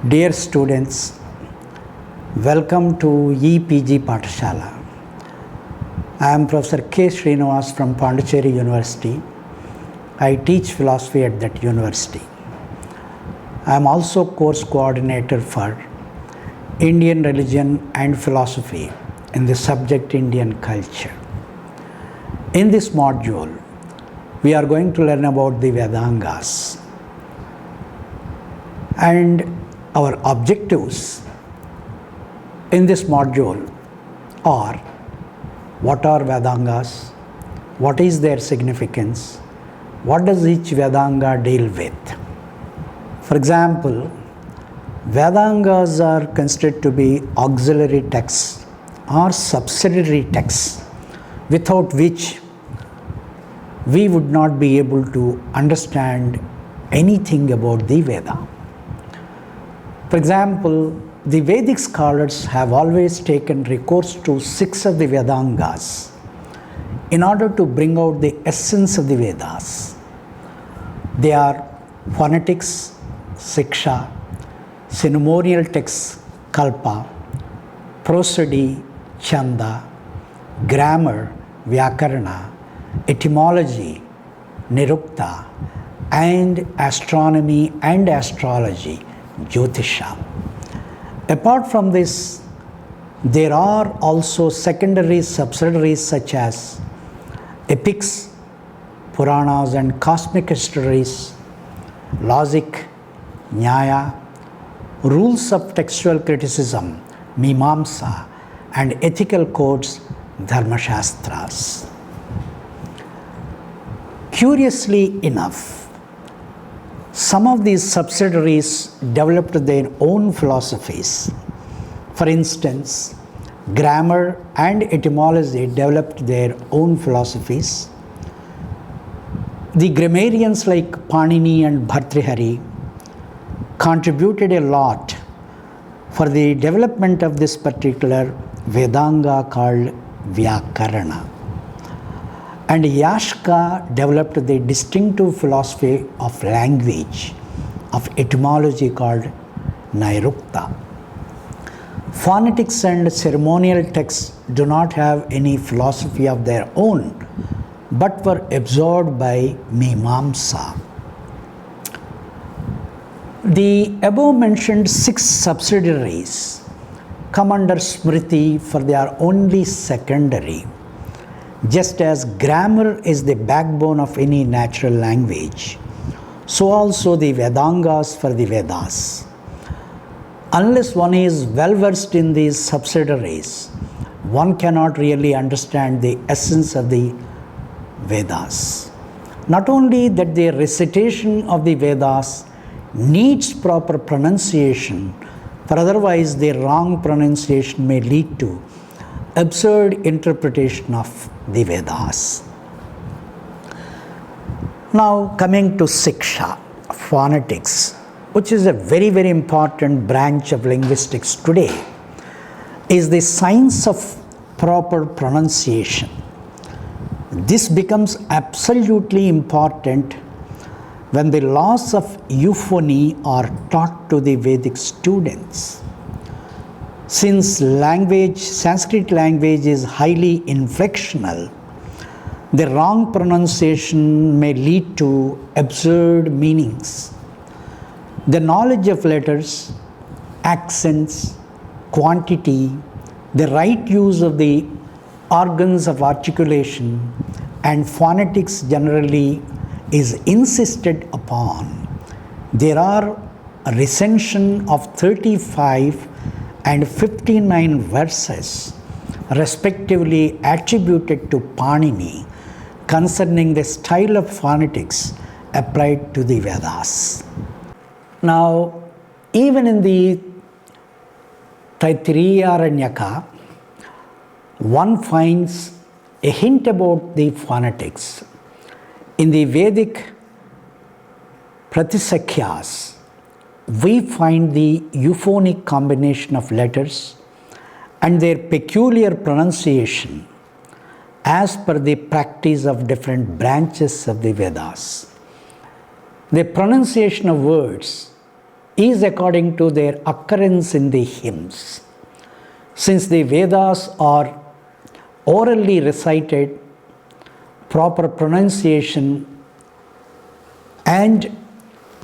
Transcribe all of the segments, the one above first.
Dear students, welcome to EPG Pathshala. I am Professor K. Srinivas from Pondicherry University. I teach philosophy at that university. I am also course coordinator for Indian religion and philosophy in the subject Indian culture. In this module, we are going to learn about the Vedangas. And our objectives in this module are: what are Vedangas? What is their significance? What does each Vedanga deal with? For example, Vedangas are considered to be auxiliary texts or subsidiary texts, without which we would not be able to understand anything about the Veda. For example, the Vedic scholars have always taken recourse to 6 of the Vedangas in order to bring out the essence of the Vedas. They are Phonetics, Siksha, ceremonial texts, Kalpa, prosody, Chanda, grammar, Vyakarana, etymology, Nirukta, and astronomy and astrology, Jyotisha. Apart from this, there are also secondary subsidiaries such as epics, Puranas and cosmic histories, logic, Nyaya, rules of textual criticism, Mimamsa, and ethical codes, Dharmashastras. Curiously enough, some of these subsidiaries developed their own philosophies. For instance, grammar and etymology developed their own philosophies. The grammarians like Panini and Bhartrihari contributed a lot for the development of this particular Vedanga called Vyakarana. And Yashka developed the distinctive philosophy of language, of etymology called Nirukta. Phonetics and ceremonial texts do not have any philosophy of their own, but were absorbed by Mimamsa. The above mentioned 6 subsidiaries come under Smriti, for they are only secondary. Just as grammar is the backbone of any natural language, so also the Vedangas for the Vedas. Unless one is well versed in these subsidiaries, one cannot really understand the essence of the Vedas. Not only that, the recitation of the Vedas needs proper pronunciation, for otherwise the wrong pronunciation may lead to absurd interpretation of the Vedas. Now coming to Siksha, phonetics, which is a very, very important branch of linguistics today, is the science of proper pronunciation. This becomes absolutely important when the laws of euphony are taught to the Vedic students. Since Sanskrit language is highly inflectional, the wrong pronunciation may lead to absurd meanings. The knowledge of letters, accents, quantity, the right use of the organs of articulation, and phonetics generally is insisted upon. There are a recension of 35 and 59 verses, respectively attributed to Panini, concerning the style of phonetics applied to the Vedas. Now, even in the Taittiriya one finds a hint about the phonetics. In the Vedic Pratisakyas, we find the euphonic combination of letters and their peculiar pronunciation as per the practice of different branches of the Vedas. The pronunciation of words is according to their occurrence in the hymns. Since the Vedas are orally recited, proper pronunciation and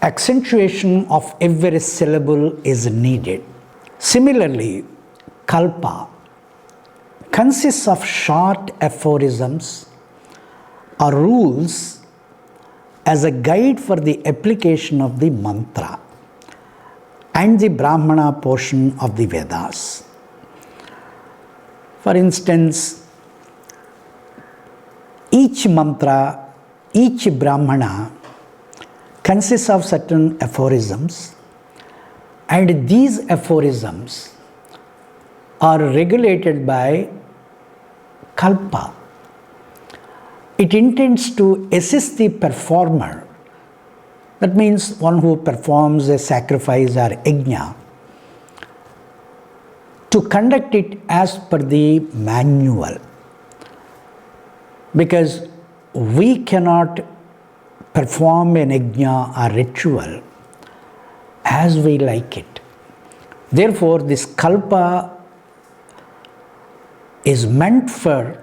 accentuation of every syllable is needed. Similarly, Kalpa consists of short aphorisms or rules as a guide for the application of the mantra and the Brahmana portion of the Vedas. For instance, each mantra, each Brahmana consists of certain aphorisms, and these aphorisms are regulated by Kalpa. It intends to assist the performer, that means one who performs a sacrifice or yajna, to conduct it as per the manual. Because we cannot perform an yajna or ritual as we like it. Therefore, this Kalpa is meant for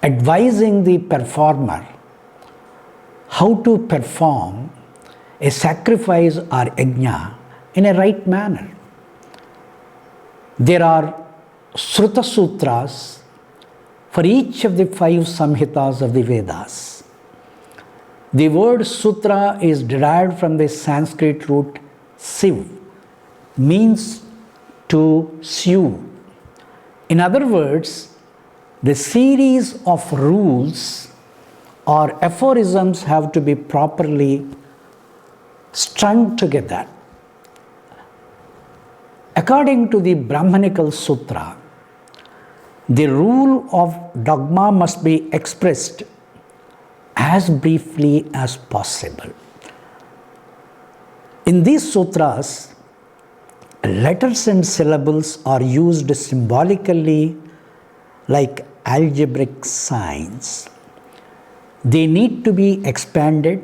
advising the performer how to perform a sacrifice or yajna in a right manner. There are Sruta Sutras for each of the 5 Samhitas of the Vedas. The word Sutra is derived from the Sanskrit root siv, means to sew. In other words, the series of rules or aphorisms have to be properly strung together. According to the Brahmanical Sutra, the rule of dogma must be expressed as briefly as possible. In these sutras, letters and syllables are used symbolically like algebraic signs. They need to be expanded,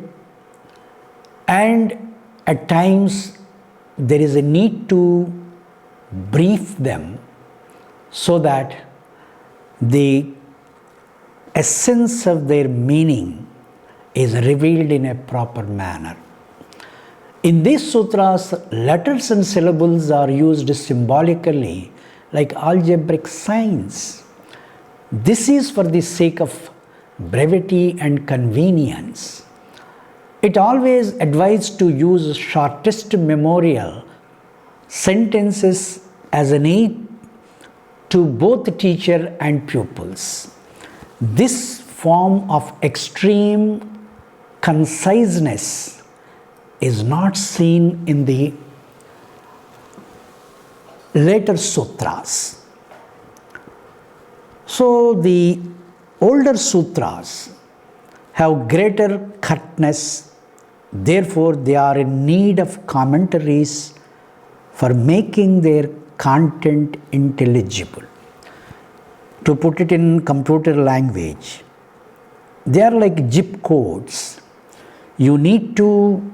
and at times there is a need to brief them so that the essence of their meaning is revealed in a proper manner. In these sutras, letters and syllables are used symbolically like algebraic signs. This is for the sake of brevity and convenience. It always advised to use shortest memorial sentences as an aid to both teacher and pupils. This form of extreme conciseness is not seen in the later sutras. So the older sutras have greater curtness, therefore they are in need of commentaries for making their content intelligible. To put it in computer language, they are like zip codes. You need to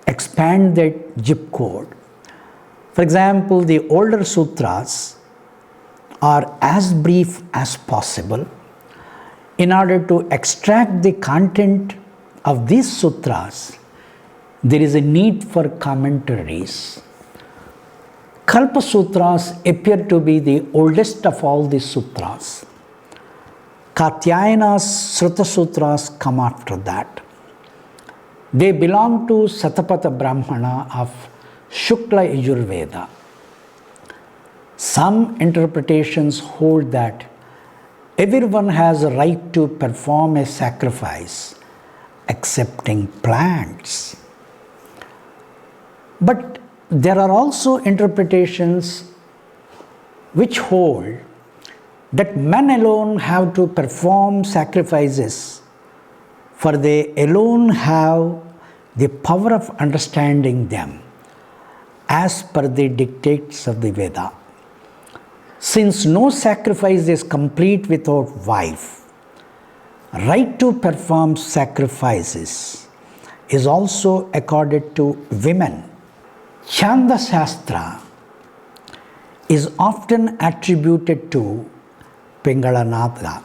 expand that zip code. For example, the older sutras are as brief as possible. In order to extract the content of these sutras, there is a need for commentaries. Kalpa Sutras appear to be the oldest of all the sutras. Katyayana's Sruta Sutras come after that. They belong to Satapatha Brahmana of Shukla Yajurveda. Some interpretations hold that everyone has a right to perform a sacrifice, excepting plants. But there are also interpretations which hold that men alone have to perform sacrifices, for they alone have the power of understanding them as per the dictates of the Veda. Since no sacrifice is complete without wife, right to perform sacrifices is also accorded to women Chanda Shastra is often attributed to Pingalanatha.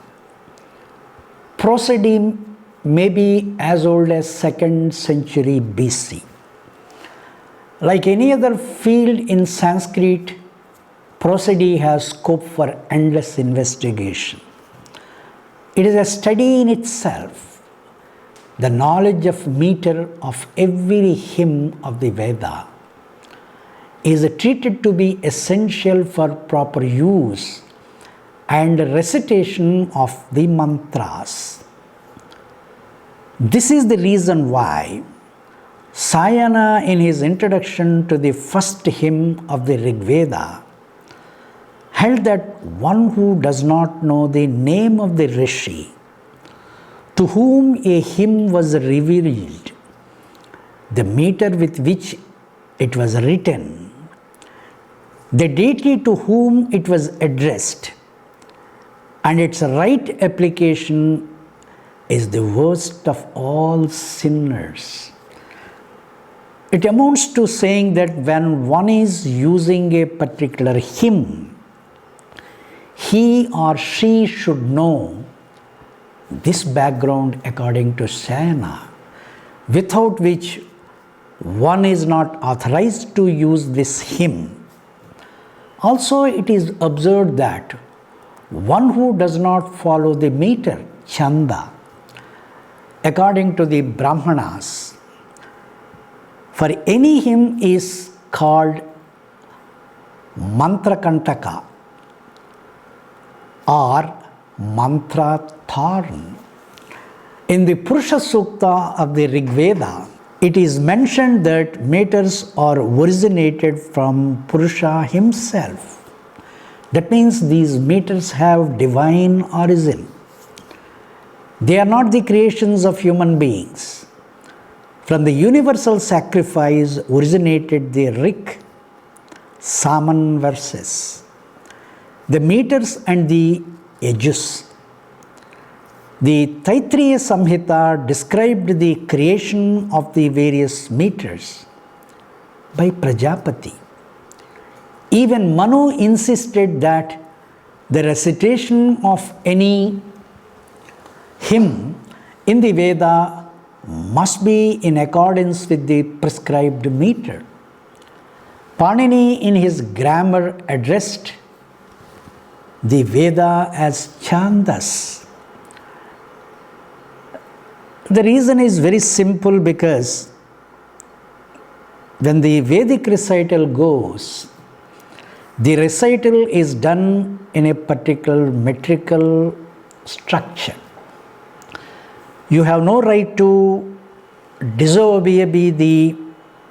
Prosody may be as old as 2nd century BC. Like any other field in Sanskrit, prosody has scope for endless investigation. It is a study in itself. The knowledge of meter of every hymn of the Veda is treated to be essential for proper use and recitation of the mantras. This is the reason why Sayana, in his introduction to the first hymn of the Rig Veda, held that one who does not know the name of the Rishi to whom a hymn was revealed, the meter with which it was written, the deity to whom it was addressed, and its right application is the worst of all sinners. It amounts to saying that when one is using a particular hymn, he or she should know this background according to Sayana, without which one is not authorized to use this hymn. Also, it is observed that one who does not follow the meter, Chanda, according to the Brahmanas, for any hymn is called mantra kantaka or mantra tharn. In the Purusha Sukta of the Rig Veda, it is mentioned that meters are originated from Purusha himself. That means these meters have divine origin. They are not the creations of human beings. From the universal sacrifice originated the Rig, Saman verses, the meters and the Yajus. The Taittiriya Samhita described the creation of the various meters by Prajapati. Even Manu insisted that the recitation of any hymn in the Veda must be in accordance with the prescribed meter. Panini in his grammar addressed the Veda as Chandas. The reason is very simple, because when the Vedic recital goes, the recital is done in a particular metrical structure. You have no right to disobey the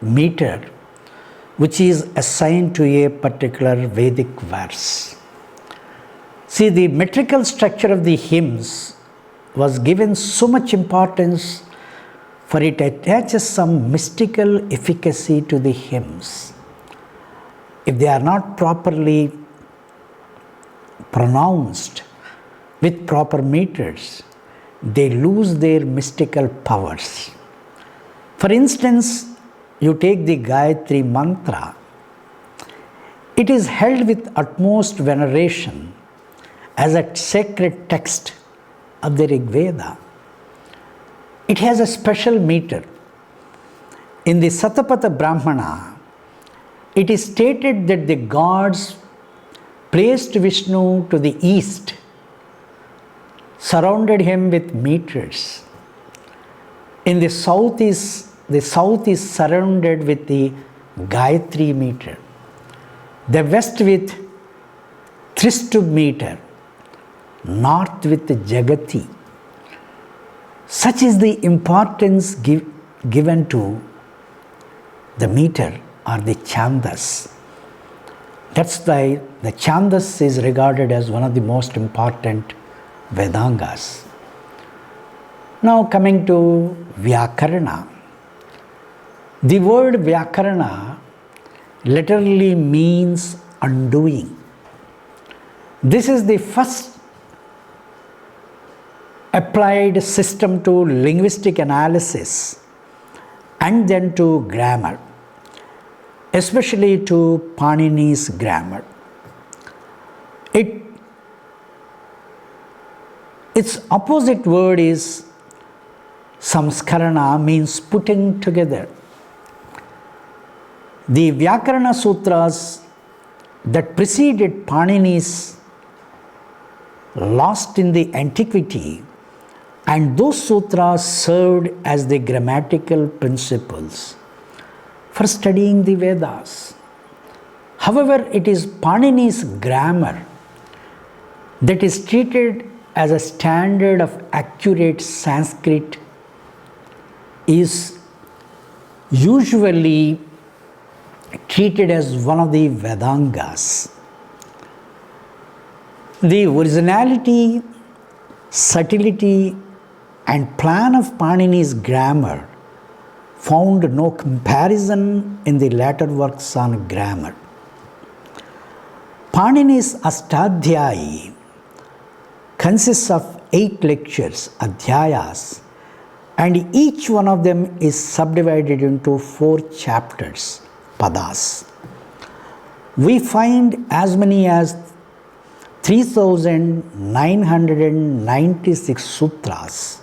meter which is assigned to a particular Vedic verse. See, the metrical structure of the hymns was given so much importance, for it attaches some mystical efficacy to the hymns. If they are not properly pronounced with proper meters, they lose their mystical powers. For instance, you take the Gayatri mantra. It is held with utmost veneration as a sacred text of the Rig Veda. It has a special meter. In the Satapatha Brahmana, it is stated that the gods placed Vishnu to the east, surrounded him with meters. In the south is surrounded with the Gayatri meter, the west with Tristub meter, north with the Jagati. Such is the importance given to the meter or the Chandas. That's why the Chandas is regarded as one of the most important Vedangas. Now coming to Vyakarana. The word Vyakarana literally means undoing. This is the first applied system to linguistic analysis and then to grammar. especially to Panini's grammar. Its opposite word is samskarana, means putting together. The Vyakarana sutras that preceded Panini's lost in the antiquity, and those sutras served as the grammatical principles for studying the Vedas. However, it is Panini's grammar that is treated as a standard of accurate Sanskrit, is usually treated as one of the Vedangas. The originality, subtlety, and plan of Panini's grammar found no comparison in the later works on grammar. Panini's Astadhyayi consists of 8 lectures, adhyayas, and each one of them is subdivided into 4 chapters, padas. We find as many as 3,996 sutras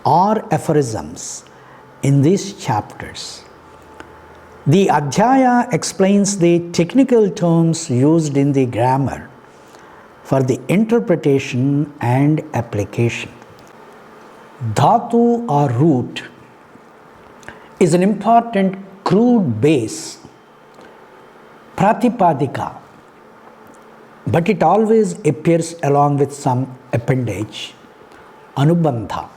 or aphorisms in these chapters. The Adhyaya explains the technical terms used in the grammar for the interpretation and application. Dhatu or root is an important crude base, pratipadika, but it always appears along with some appendage, anubandha.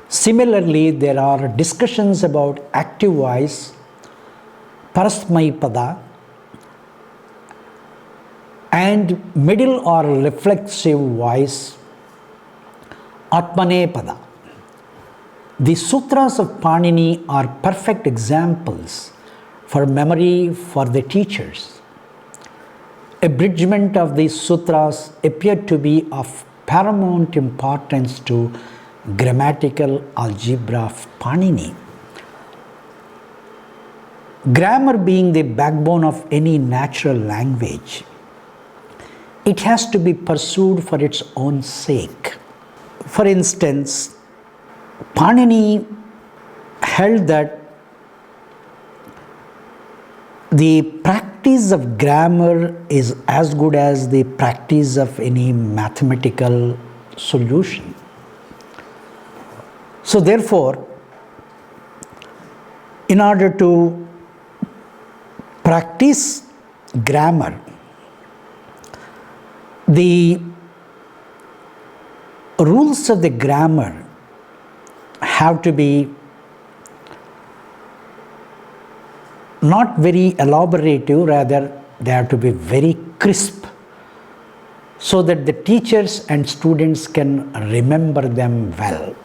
Similarly, there are discussions about active voice, parasmaipada, and middle or reflexive voice, atmanepada. The sutras of Panini are perfect examples for memory for the teachers. Abridgment of these sutras appear to be of paramount importance to grammatical algebra of Panini. Grammar being the backbone of any natural language, it has to be pursued for its own sake. For instance, Panini held that the practice of grammar is as good as the practice of any mathematical solution. So therefore, in order to practice grammar, the rules of the grammar have to be not very elaborative, rather they have to be very crisp, so that the teachers and students can remember them well.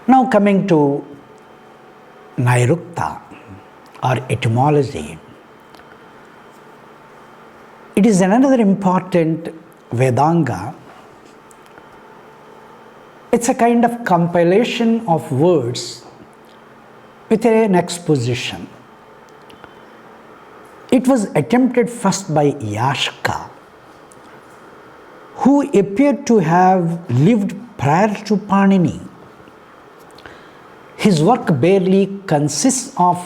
Now coming to Nirukta or etymology, it is another important Vedanga. It's a kind of compilation of words with an exposition. It was attempted first by Yashka, who appeared to have lived prior to Panini. His work barely consists of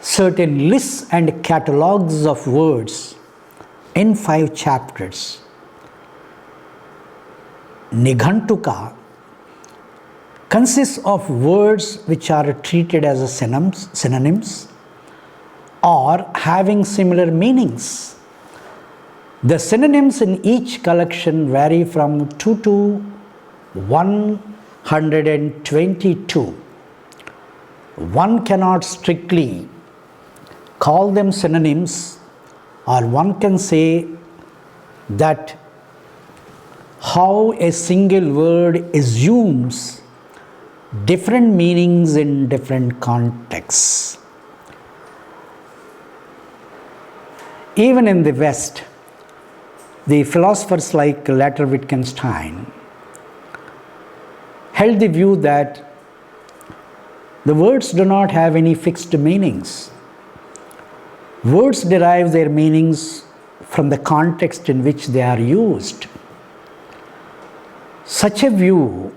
certain lists and catalogues of words in 5 chapters. Nighantuka consists of words which are treated as synonyms or having similar meanings. The synonyms in each collection vary from 2 to 122. One cannot strictly call them synonyms, or one can say that how a single word assumes different meanings in different contexts. Even in the West, the philosophers like later Wittgenstein held the view that The words do not have any fixed meanings. Words derive their meanings from the context in which they are used. Such a view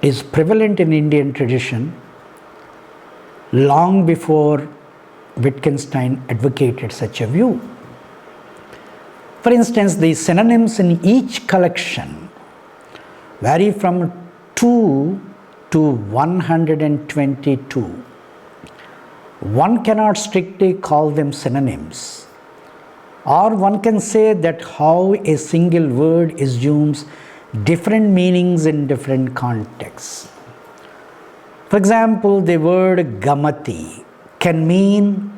is prevalent in Indian tradition long before Wittgenstein advocated such a view. For instance, the synonyms in each collection vary from 2 to 122. One cannot strictly call them synonyms, or one can say that how a single word assumes different meanings in different contexts. For example, the word gamati can mean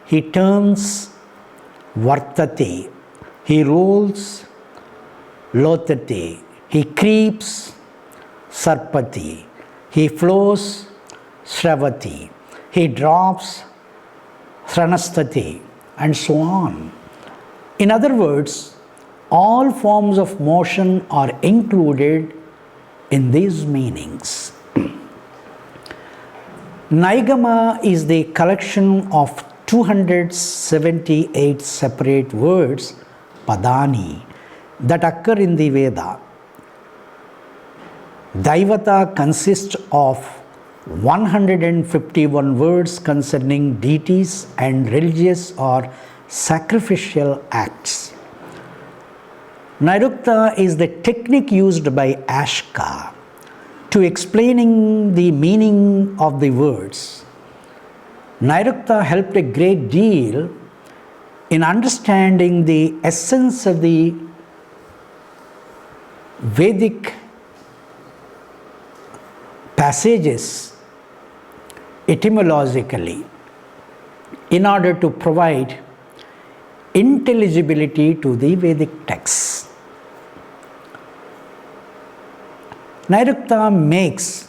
he turns, vartate, he rolls, lotate, he creeps, sarpati, he flows, shravati, he drops, shranastati, and so on. In other words, all forms of motion are included in these meanings. Naigama is the collection of 278 separate words, padani, that occur in the Veda. Daivata consists of 151 words concerning deities and religious or sacrificial acts. Nirukta is the technique used by Ashka to explaining the meaning of the words. Nirukta helped a great deal in understanding the essence of the Vedic passages etymologically in order to provide intelligibility to the Vedic texts. Nirukta makes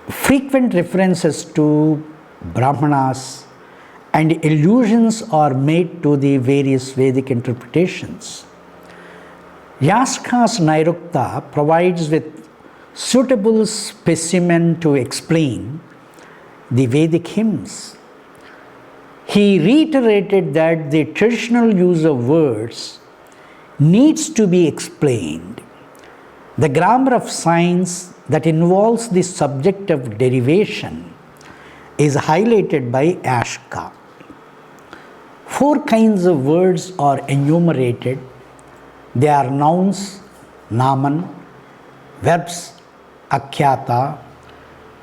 frequent references to Brahmanas, and allusions are made to the various Vedic interpretations. Yaska's Nirukta provides with suitable specimen to explain the Vedic hymns. He reiterated that the traditional use of words needs to be explained. The grammar of science that involves the subject of derivation is highlighted by Ashka. 4 kinds of words are enumerated. They are nouns, naman, verbs, akhyata,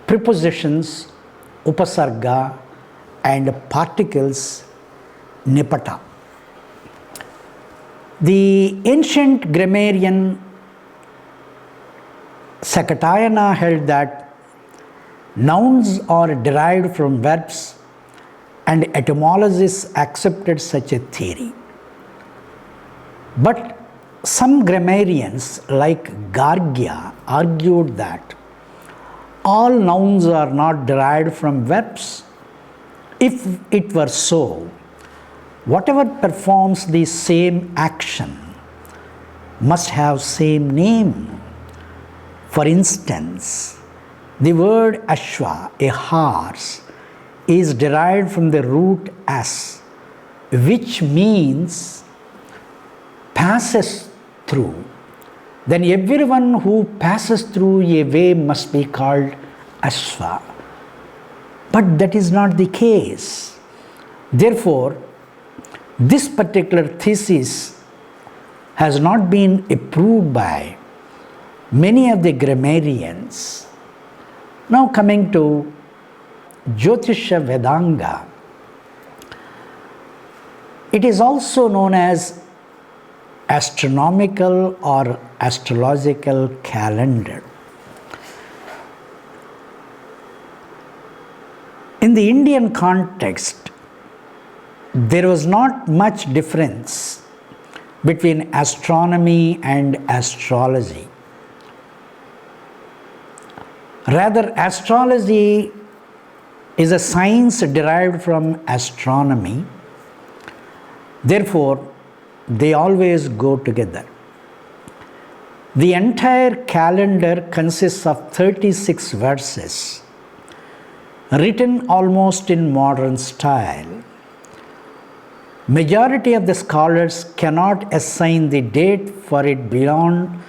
prepositions, upasarga, and particles, nipata. The ancient grammarian Sakatayana held that nouns are derived from verbs, and etymologists accepted such a theory. But some grammarians like Gargya argued that all nouns are not derived from verbs. If it were so, whatever performs the same action must have same name. For instance, the word ashva, a horse, is derived from the root as, which means passes through. Then everyone who passes through a way must be called ashva. But that is not the case. Therefore, this particular thesis has not been approved by many of the grammarians. Now coming to Jyotisha Vedanga, it is also known as astronomical or astrological calendar. In the Indian context, there was not much difference between astronomy and astrology. Rather, astrology is a science derived from astronomy. Therefore, they always go together. The entire calendar consists of 36 verses, written almost in modern style. Majority of the scholars cannot assign the date for it beyond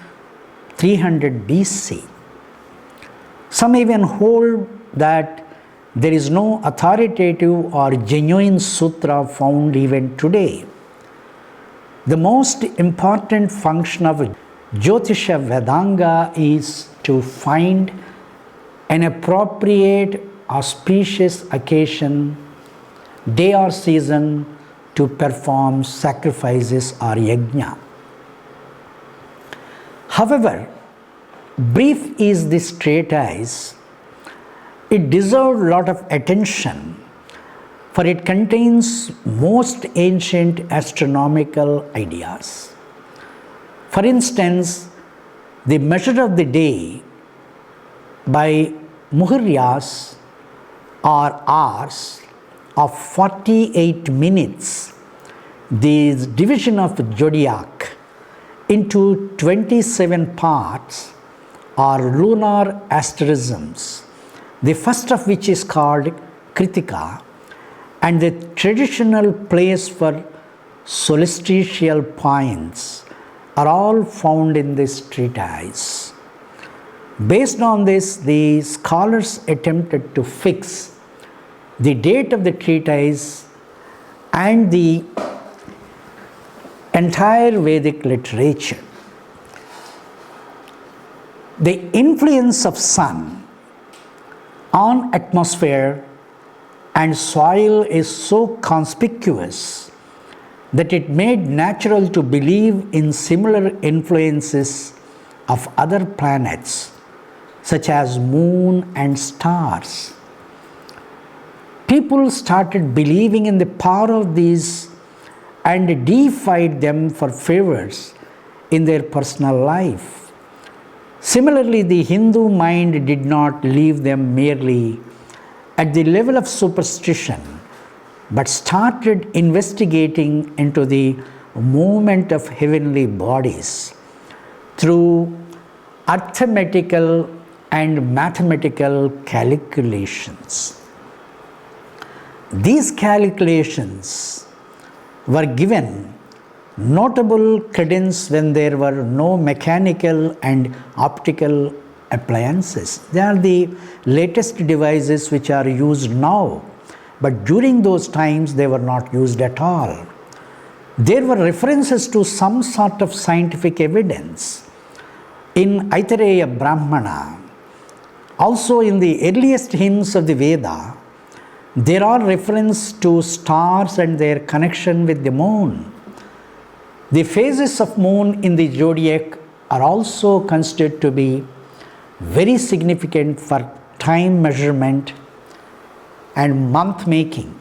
300 BC. Some even hold that there is no authoritative or genuine sutra found even today. The most important function of Jyotisha Vedanga is to find an appropriate auspicious occasion, day or season to perform sacrifices or yajna. However, brief is this treatise, it deserved a lot of attention, for it contains most ancient astronomical ideas. For instance, the measure of the day by muhuryas or hours of 48 minutes, the division of the zodiac into 27 parts are lunar asterisms, the first of which is called Kritika, and the traditional place for solstitial points are all found in this treatise. Based on this, the scholars attempted to fix the date of the treatise and the entire Vedic literature. The influence of sun on atmosphere and soil is so conspicuous that it made natural to believe in similar influences of other planets such as moon and stars. People started believing in the power of these and deified them for favors in their personal life. Similarly, the Hindu mind did not leave them merely at the level of superstition, but started investigating into the movement of heavenly bodies through arithmetical and mathematical calculations. These calculations were given notable credence when there were no mechanical and optical appliances. They are the latest devices which are used now, but during those times they were not used at all. There were references to some sort of scientific evidence in Aitareya Brahmana. Also in the earliest hymns of the Veda, there are references to stars and their connection with the moon. The phases of moon in the zodiac are also considered to be very significant for time measurement and month making.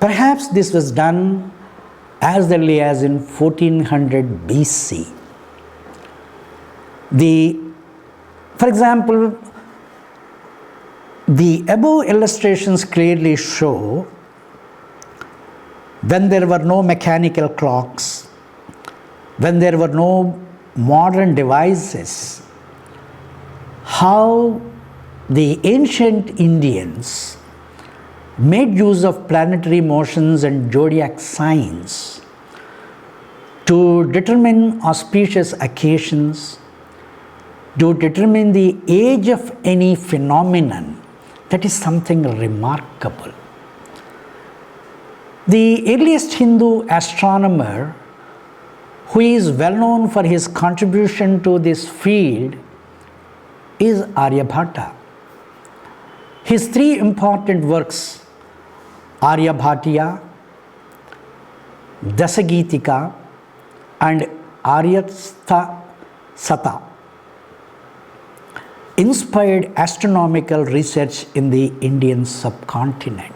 Perhaps this was done as early as in 1400 BC. For example, the above illustrations clearly show when there were no mechanical clocks, when there were no modern devices, how the ancient Indians made use of planetary motions and zodiac signs to determine auspicious occasions, to determine the age of any phenomenon. That is something remarkable. The earliest Hindu astronomer, who is well known for his contribution to this field, is Aryabhata. His three important works, Aryabhatiya, Dasagitika, and Aryastha Sata, inspired astronomical research in the Indian subcontinent.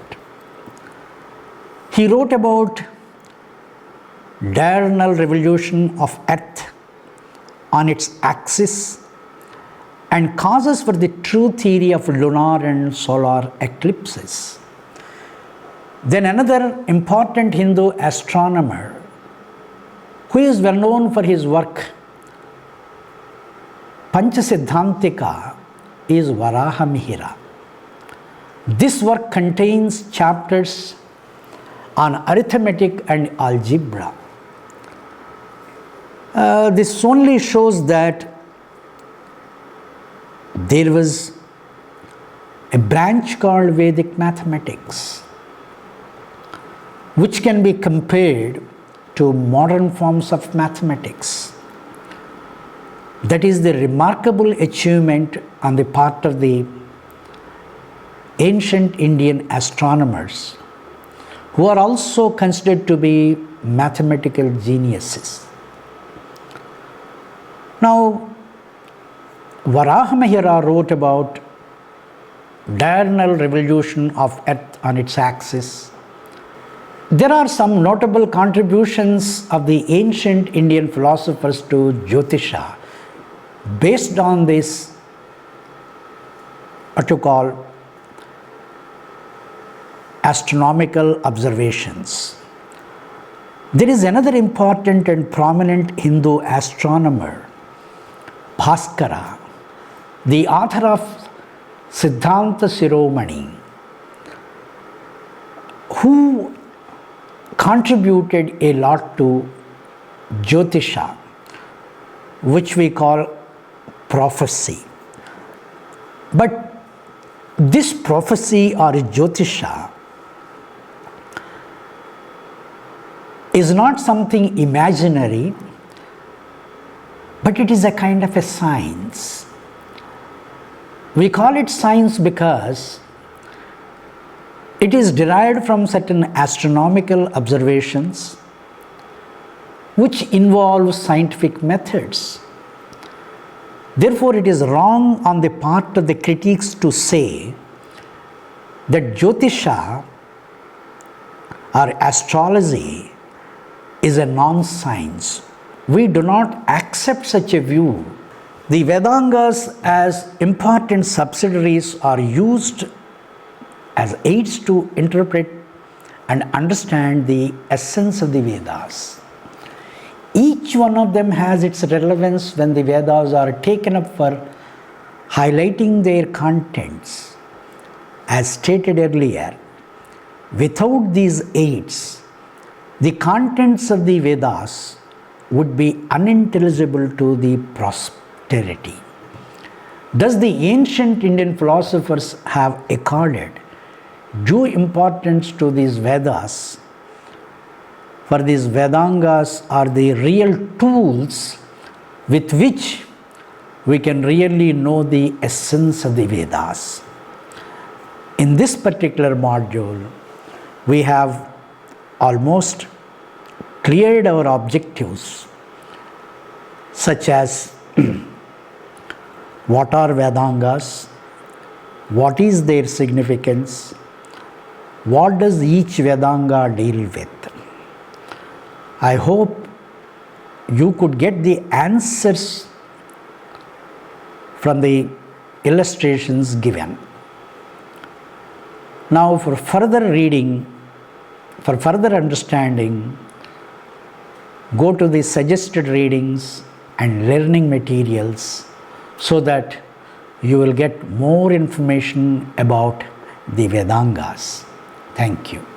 He wrote about diurnal revolution of Earth on its axis and causes for the true theory of lunar and solar eclipses. Then another important Hindu astronomer, who is well known for his work Panchasiddhantika is Varahamihira. This work contains chapters on arithmetic and algebra. This only shows that there was a branch called Vedic mathematics, which can be compared to modern forms of mathematics. That is the remarkable achievement on the part of the ancient Indian astronomers, who are also considered to be mathematical geniuses. Now, Varahamihira wrote about diurnal revolution of Earth on its axis. There are some notable contributions of the ancient Indian philosophers to Jyotisha based on this, what you call, astronomical observations. There is another important and prominent Hindu astronomer, Bhaskara, the author of Siddhanta Shiromani, who contributed a lot to Jyotisha, which we call prophecy. But this prophecy or Jyotisha is not something imaginary, but it is a kind of a science. We call it science because it is derived from certain astronomical observations which involve scientific methods. Therefore, it is wrong on the part of the critics to say that Jyotisha or astrology is a non-science. We do not accept such a view. The Vedangas as important subsidiaries are used as aids to interpret and understand the essence of the Vedas. Each one of them has its relevance when the Vedas are taken up for highlighting their contents. As stated earlier, without these aids, the contents of the Vedas would be unintelligible to the posterity. Thus, the ancient Indian philosophers have accorded due importance to these Vedas, for these Vedangas are the real tools with which we can really know the essence of the Vedas. In this particular module, we have almost cleared our objectives, such as what are Vedangas, what is their significance, what does each Vedanga deal with. I hope you could get the answers from the illustrations given. Now, for further reading, for further understanding, go to the suggested readings and learning materials so that you will get more information about the Vedangas. Thank you.